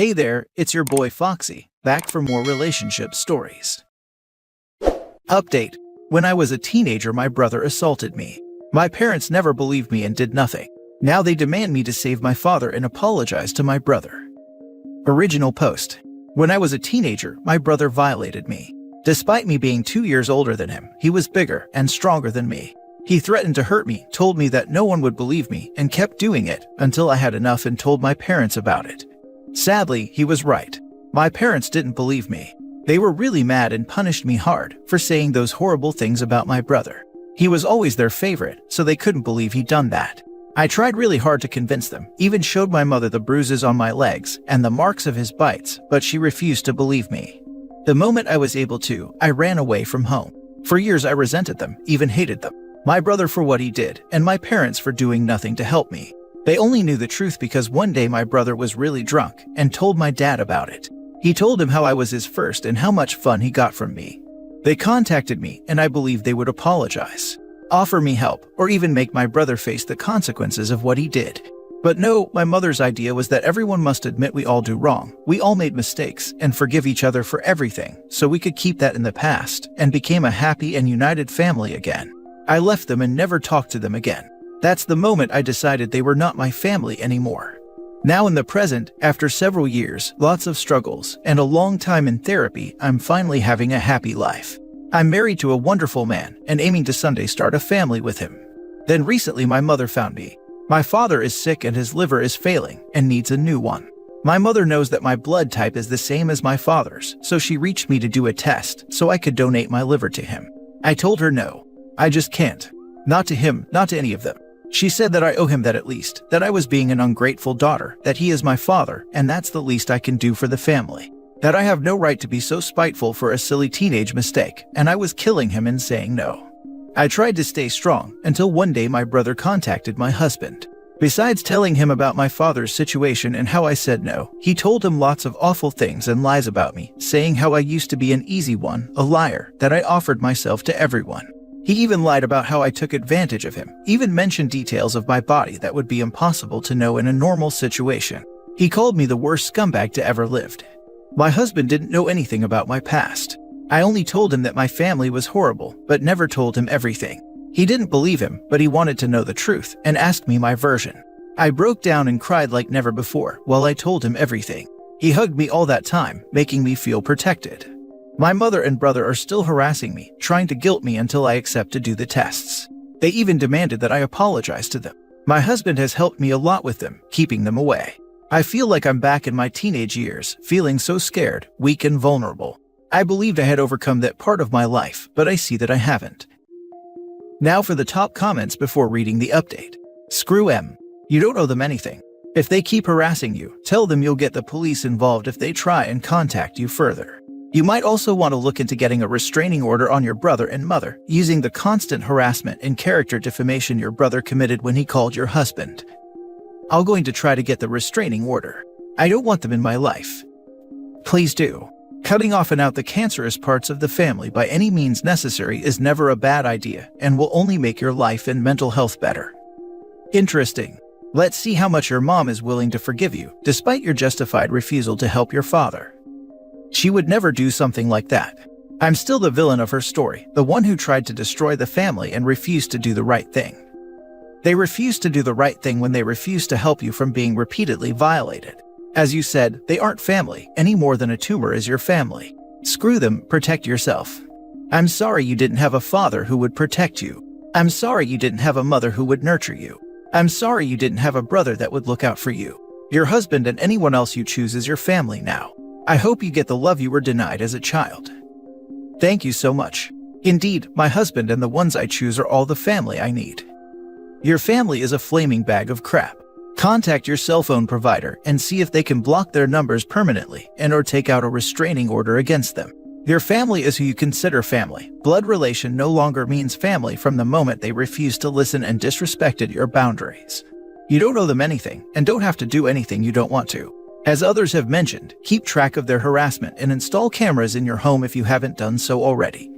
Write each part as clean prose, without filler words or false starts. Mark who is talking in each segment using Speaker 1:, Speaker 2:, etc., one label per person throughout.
Speaker 1: Hey there, it's your boy Foxy, back for more relationship stories. Update. When I was a teenager, my brother assaulted me. My parents never believed me and did nothing. Now they demand me to save my father and apologize to my brother. Original post. When I was a teenager, my brother violated me. Despite me being 2 years older than him, he was bigger and stronger than me. He threatened to hurt me, told me that no one would believe me, and kept doing it until I had enough and told my parents about it. Sadly, he was right. My parents didn't believe me. They were really mad and punished me hard for saying those horrible things about my brother. He was always their favorite, so they couldn't believe he'd done that. I tried really hard to convince them, even showed my mother the bruises on my legs and the marks of his bites, but she refused to believe me. The moment I was able to, I ran away from home. For years I resented them, even hated them. My brother for what he did, and my parents for doing nothing to help me. They only knew the truth because one day my brother was really drunk and told my dad about it. He told him how I was his first and how much fun he got from me. They contacted me and I believed they would apologize, offer me help, or even make my brother face the consequences of what he did. But no, my mother's idea was that everyone must admit we all do wrong, we all made mistakes, and forgive each other for everything, so we could keep that in the past and became a happy and united family again. I left them and never talked to them again. That's the moment I decided they were not my family anymore. Now in the present, after several years, lots of struggles, and a long time in therapy, I'm finally having a happy life. I'm married to a wonderful man and aiming to someday start a family with him. Then recently my mother found me. My father is sick and his liver is failing and needs a new one. My mother knows that my blood type is the same as my father's, so she reached me to do a test so I could donate my liver to him. I told her no. I just can't. Not to him, not to any of them. She said that I owe him that at least, that I was being an ungrateful daughter, that he is my father, and that's the least I can do for the family. That I have no right to be so spiteful for a silly teenage mistake, and I was killing him in saying no. I tried to stay strong, until one day my brother contacted my husband. Besides telling him about my father's situation and how I said no, he told him lots of awful things and lies about me, saying how I used to be an easy one, a liar, that I offered myself to everyone. He even lied about how I took advantage of him, even mentioned details of my body that would be impossible to know in a normal situation. He called me the worst scumbag to ever lived. My husband didn't know anything about my past. I only told him that my family was horrible, but never told him everything. He didn't believe him, but he wanted to know the truth and asked me my version. I broke down and cried like never before while I told him everything. He hugged me all that time, making me feel protected. My mother and brother are still harassing me, trying to guilt me until I accept to do the tests. They even demanded that I apologize to them. My husband has helped me a lot with them, keeping them away. I feel like I'm back in my teenage years, feeling so scared, weak and vulnerable. I believed I had overcome that part of my life, but I see that I haven't. Now for the top comments before reading the update. Screw M. You don't owe them anything. If they keep harassing you, tell them you'll get the police involved if they try and contact you further. You might also want to look into getting a restraining order on your brother and mother, using the constant harassment and character defamation your brother committed when he called your husband. I'm going to try to get the restraining order. I don't want them in my life. Please do. Cutting off and out the cancerous parts of the family by any means necessary is never a bad idea and will only make your life and mental health better. Interesting. Let's see how much your mom is willing to forgive you, despite your justified refusal to help your father. She would never do something like that. I'm still the villain of her story, the one who tried to destroy the family and refused to do the right thing. They refused to do the right thing when they refused to help you from being repeatedly violated. As you said, they aren't family, any more than a tumor is your family. Screw them, protect yourself. I'm sorry you didn't have a father who would protect you. I'm sorry you didn't have a mother who would nurture you. I'm sorry you didn't have a brother that would look out for you. Your husband and anyone else you choose is your family now. I hope you get the love you were denied as a child. Thank you so much. Indeed, my husband and the ones I choose are all the family I need. Your family is a flaming bag of crap. Contact your cell phone provider and see if they can block their numbers permanently and or take out a restraining order against them. Your family is who you consider family. Blood relation no longer means family from the moment they refuse to listen and disrespected your boundaries. You don't owe them anything and don't have to do anything you don't want to. As others have mentioned, keep track of their harassment and install cameras in your home if you haven't done so already.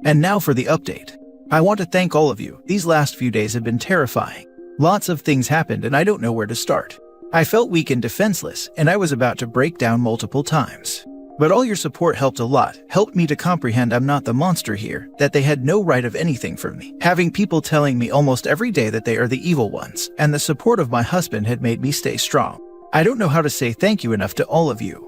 Speaker 1: And now for the update. I want to thank all of you. These last few days have been terrifying. Lots of things happened and I don't know where to start. I felt weak and defenseless, and I was about to break down multiple times. But all your support helped a lot, helped me to comprehend I'm not the monster here, that they had no right of anything from me. Having people telling me almost every day that they are the evil ones, and the support of my husband had made me stay strong. I don't know how to say thank you enough to all of you.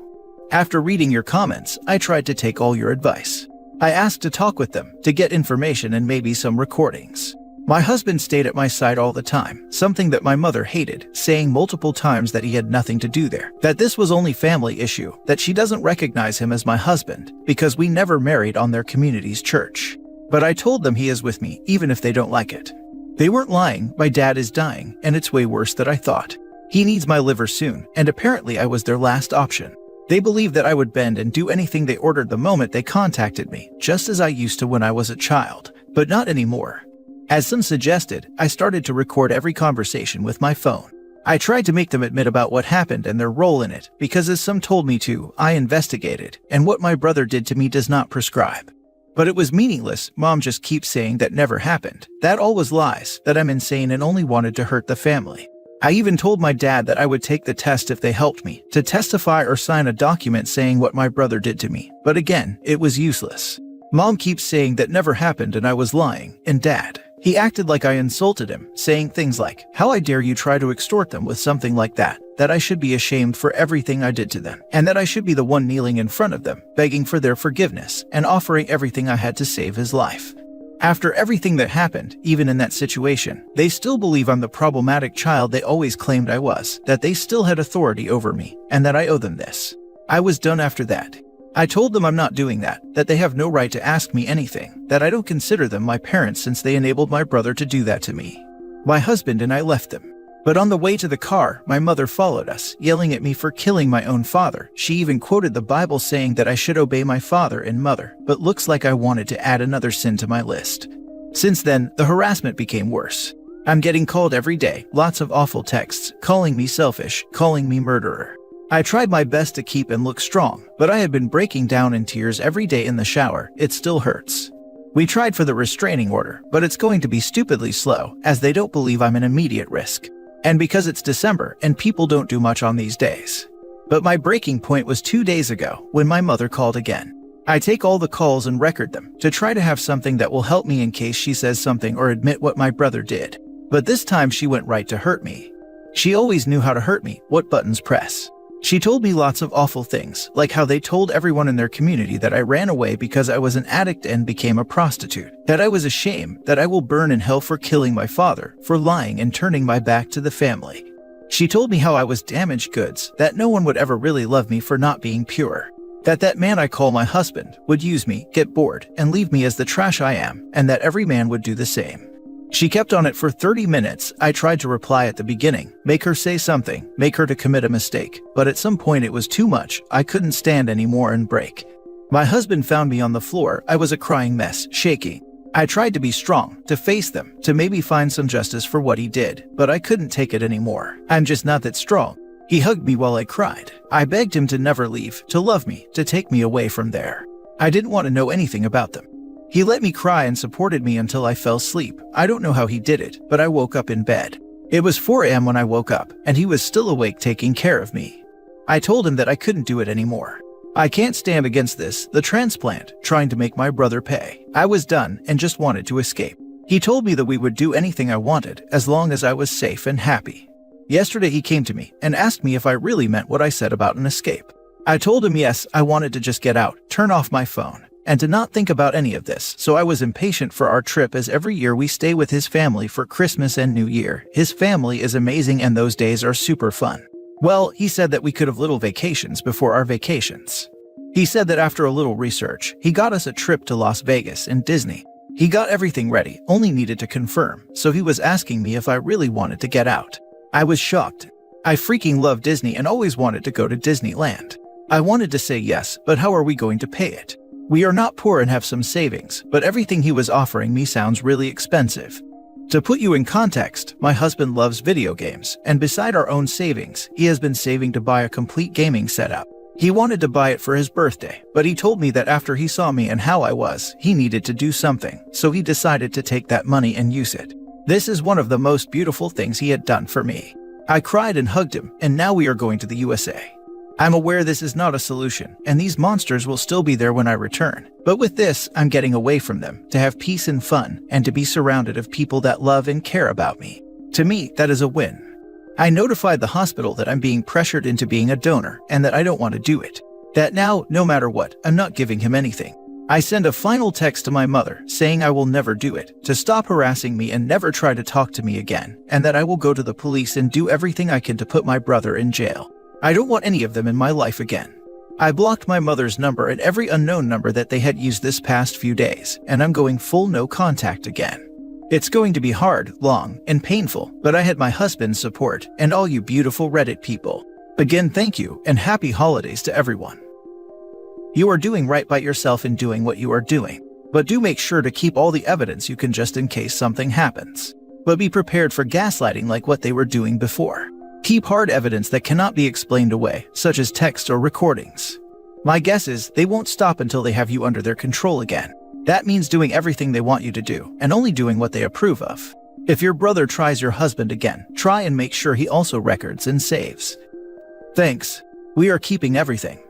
Speaker 1: After reading your comments, I tried to take all your advice. I asked to talk with them, to get information and maybe some recordings. My husband stayed at my side all the time, something that my mother hated, saying multiple times that he had nothing to do there, that this was only family issue, that she doesn't recognize him as my husband, because we never married on their community's church. But I told them he is with me, even if they don't like it. They weren't lying, my dad is dying, and it's way worse than I thought. He needs my liver soon, and apparently I was their last option. They believed that I would bend and do anything they ordered the moment they contacted me, just as I used to when I was a child, but not anymore. As some suggested, I started to record every conversation with my phone. I tried to make them admit about what happened and their role in it, because as some told me to, I investigated, and what my brother did to me does not prescribe. But it was meaningless. Mom just keeps saying that never happened, that all was lies, that I'm insane and only wanted to hurt the family. I even told my dad that I would take the test if they helped me, to testify or sign a document saying what my brother did to me, but again, it was useless. Mom keeps saying that never happened and I was lying, and Dad, he acted like I insulted him, saying things like, "How I dare you try to extort them with something like that, that I should be ashamed for everything I did to them, and that I should be the one kneeling in front of them, begging for their forgiveness, and offering everything I had to save his life." After everything that happened, even in that situation, they still believe I'm the problematic child they always claimed I was, that they still had authority over me, and that I owe them this. I was done after that. I told them I'm not doing that they have no right to ask me anything, that I don't consider them my parents since they enabled my brother to do that to me. My husband and I left them. But on the way to the car, my mother followed us, yelling at me for killing my own father. She even quoted the Bible saying that I should obey my father and mother, but looks like I wanted to add another sin to my list. Since then, the harassment became worse. I'm getting called every day, lots of awful texts, calling me selfish, calling me murderer. I tried my best to keep and look strong, but I had been breaking down in tears every day in the shower. It still hurts. We tried for the restraining order, but it's going to be stupidly slow, as they don't believe I'm an immediate risk. And because it's December and people don't do much on these days. But my breaking point was 2 days ago, when my mother called again. I take all the calls and record them, to try to have something that will help me in case she says something or admit what my brother did. But this time she went right to hurt me. She always knew how to hurt me, what buttons press. She told me lots of awful things, like how they told everyone in their community that I ran away because I was an addict and became a prostitute, that I was a shame, that I will burn in hell for killing my father, for lying and turning my back to the family. She told me how I was damaged goods, that no one would ever really love me for not being pure, that man I call my husband would use me, get bored, and leave me as the trash I am, and that every man would do the same. She kept on it for 30 minutes. I tried to reply at the beginning, make her say something, make her to commit a mistake, but at some point it was too much. I couldn't stand anymore and break. My husband found me on the floor. I was a crying mess, shaking. I tried to be strong, to face them, to maybe find some justice for what he did, but I couldn't take it anymore. I'm just not that strong. He hugged me while I cried. I begged him to never leave, to love me, to take me away from there. I didn't want to know anything about them. He let me cry and supported me until I fell asleep. I don't know how he did it, but I woke up in bed. It was 4 a.m. when I woke up, and he was still awake taking care of me. I told him that I couldn't do it anymore. I can't stand against this, the transplant, trying to make my brother pay. I was done and just wanted to escape. He told me that we would do anything I wanted, as long as I was safe and happy. Yesterday he came to me and asked me if I really meant what I said about an escape. I told him yes, I wanted to just get out, turn off my phone, and to not think about any of this, so I was impatient for our trip as every year we stay with his family for Christmas and New Year. His family is amazing and those days are super fun. Well, he said that we could have little vacations before our vacations. He said that after a little research, he got us a trip to Las Vegas and Disney. He got everything ready, only needed to confirm, so he was asking me if I really wanted to get out. I was shocked. I freaking love Disney and always wanted to go to Disneyland. I wanted to say yes, but how are we going to pay it? We are not poor and have some savings, but everything he was offering me sounds really expensive. To put you in context, my husband loves video games, and beside our own savings, he has been saving to buy a complete gaming setup. He wanted to buy it for his birthday, but he told me that after he saw me and how I was, he needed to do something, so he decided to take that money and use it. This is one of the most beautiful things he had done for me. I cried and hugged him, and now we are going to the USA. I'm aware this is not a solution, and these monsters will still be there when I return. But with this, I'm getting away from them, to have peace and fun, and to be surrounded of people that love and care about me. To me, that is a win. I notified the hospital that I'm being pressured into being a donor, and that I don't want to do it. That now, no matter what, I'm not giving him anything. I send a final text to my mother, saying I will never do it, to stop harassing me and never try to talk to me again, and that I will go to the police and do everything I can to put my brother in jail. I don't want any of them in my life again. I blocked my mother's number and every unknown number that they had used this past few days, and I'm going full no contact again. It's going to be hard, long, and painful, but I had my husband's support and all you beautiful Reddit people. Again, thank you and happy holidays to everyone. You are doing right by yourself in doing what you are doing, but do make sure to keep all the evidence you can just in case something happens. But be prepared for gaslighting like what they were doing before. Keep hard evidence that cannot be explained away, such as text or recordings. My guess is they won't stop until they have you under their control again. That means doing everything they want you to do, and only doing what they approve of. If your brother tries your husband again, try and make sure he also records and saves. Thanks. We are keeping everything.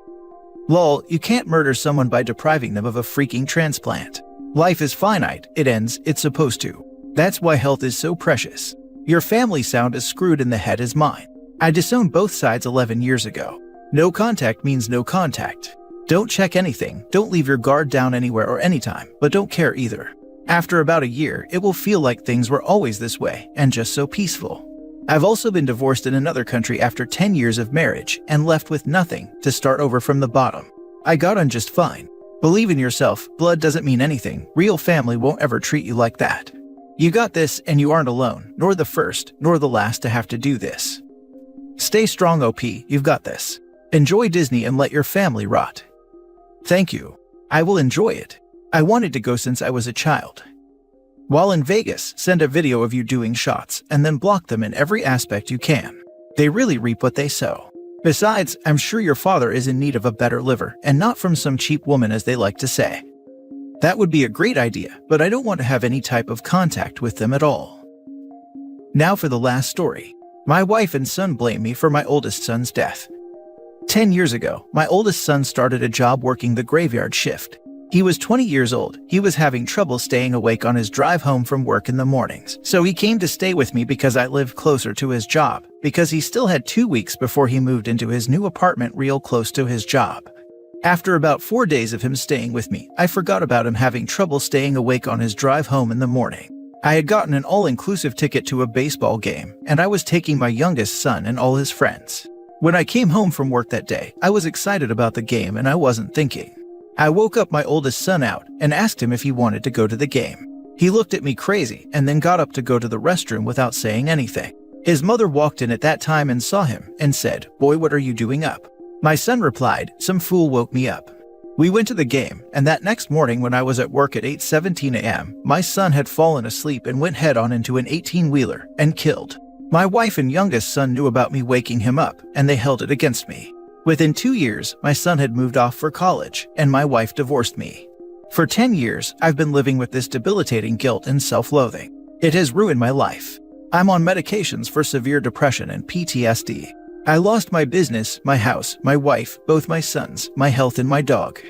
Speaker 1: Lol, you can't murder someone by depriving them of a freaking transplant. Life is finite, it ends, it's supposed to. That's why health is so precious. Your family sound as screwed in the head as mine. I disowned both sides 11 years ago. No contact means no contact. Don't check anything, don't leave your guard down anywhere or anytime, but don't care either. After about a year, it will feel like things were always this way, and just so peaceful. I've also been divorced in another country after 10 years of marriage, and left with nothing, to start over from the bottom. I got on just fine. Believe in yourself, blood doesn't mean anything, real family won't ever treat you like that. You got this, and you aren't alone, nor the first, nor the last to have to do this. Stay strong, OP, you've got this. Enjoy Disney and let your family rot. Thank you. I will enjoy it. I wanted to go since I was a child. While in Vegas, send a video of you doing shots, and then block them in every aspect you can. They really reap what they sow. Besides, I'm sure your father is in need of a better liver, and not from some cheap woman as they like to say. That would be a great idea, but I don't want to have any type of contact with them at all. Now for the last story. My wife and son blame me for my oldest son's death. 10 years ago, my oldest son started a job working the graveyard shift. He was 20 years old. He was having trouble staying awake on his drive home from work in the mornings. So he came to stay with me because I lived closer to his job, because he still had 2 weeks before he moved into his new apartment real close to his job. After about 4 days of him staying with me, I forgot about him having trouble staying awake on his drive home in the morning. I had gotten an all-inclusive ticket to a baseball game, and I was taking my youngest son and all his friends. When I came home from work that day, I was excited about the game and I wasn't thinking. I woke up my oldest son out and asked him if he wanted to go to the game. He looked at me crazy and then got up to go to the restroom without saying anything. His mother walked in at that time and saw him and said, "Boy, what are you doing up?" My son replied, "Some fool woke me up." We went to the game, and that next morning when I was at work at 8:17 a.m., my son had fallen asleep and went head-on into an 18-wheeler and killed. My wife and youngest son knew about me waking him up, and they held it against me. Within 2 years, my son had moved off for college, and my wife divorced me. For 10 years, I've been living with this debilitating guilt and self-loathing. It has ruined my life. I'm on medications for severe depression and PTSD. I lost my business, my house, my wife, both my sons, my health, and my dog.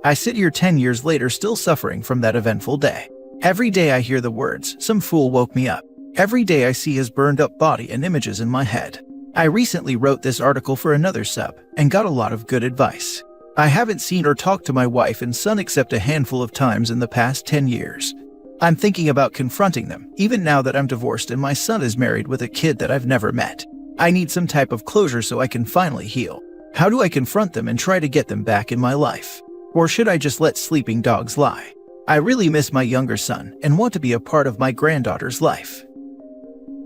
Speaker 1: I sit here 10 years later still suffering from that eventful day. Every day I hear the words, "Some fool woke me up." Every day I see his burned-up body and images in my head. I recently wrote this article for another sub, and got a lot of good advice. I haven't seen or talked to my wife and son except a handful of times in the past 10 years. I'm thinking about confronting them, even now that I'm divorced and my son is married with a kid that I've never met. I need some type of closure so I can finally heal. How do I confront them and try to get them back in my life? Or should I just let sleeping dogs lie? I really miss my younger son and want to be a part of my granddaughter's life.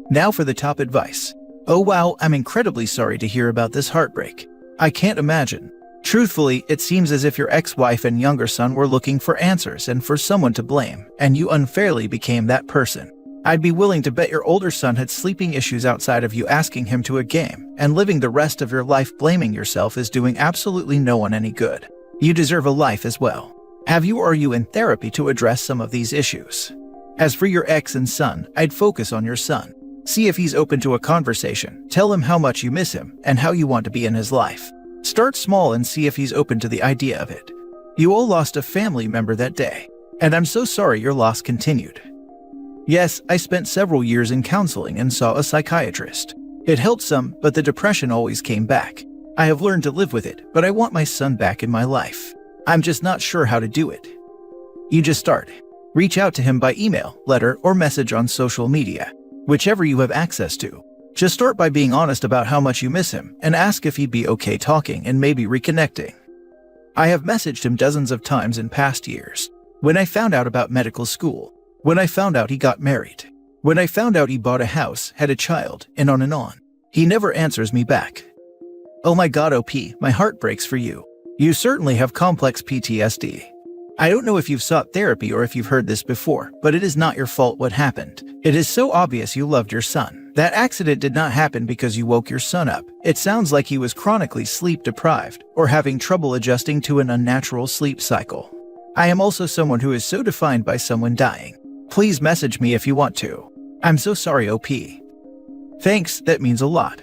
Speaker 1: Now for the top advice. Oh wow, I'm incredibly sorry to hear about this heartbreak. I can't imagine. Truthfully, it seems as if your ex-wife and younger son were looking for answers and for someone to blame, and you unfairly became that person. I'd be willing to bet your older son had sleeping issues outside of you asking him to a game, and living the rest of your life blaming yourself is doing absolutely no one any good. You deserve a life as well. Have you or are you in therapy to address some of these issues? As for your ex and son, I'd focus on your son. See if he's open to a conversation. Tell him how much you miss him and how you want to be in his life. Start small and see if he's open to the idea of it. You all lost a family member that day, and I'm so sorry your loss continued. Yes, I spent several years in counseling and saw a psychiatrist. It helped some, but the depression always came back. I have learned to live with it, but I want my son back in my life. I'm just not sure how to do it. You just start. Reach out to him by email, letter, or message on social media, whichever you have access to. Just start by being honest about how much you miss him and ask if he'd be okay talking and maybe reconnecting. I have messaged him dozens of times in past years. When I found out about medical school, when I found out he got married, when I found out he bought a house, had a child, and on and on. He never answers me back. Oh my god, OP, my heart breaks for you. You certainly have complex PTSD. I don't know if you've sought therapy or if you've heard this before, but it is not your fault what happened. It is so obvious you loved your son. That accident did not happen because you woke your son up. It sounds like he was chronically sleep deprived or having trouble adjusting to an unnatural sleep cycle. I am also someone who is so defined by someone dying. Please message me if you want to. I'm so sorry, OP. Thanks, that means a lot.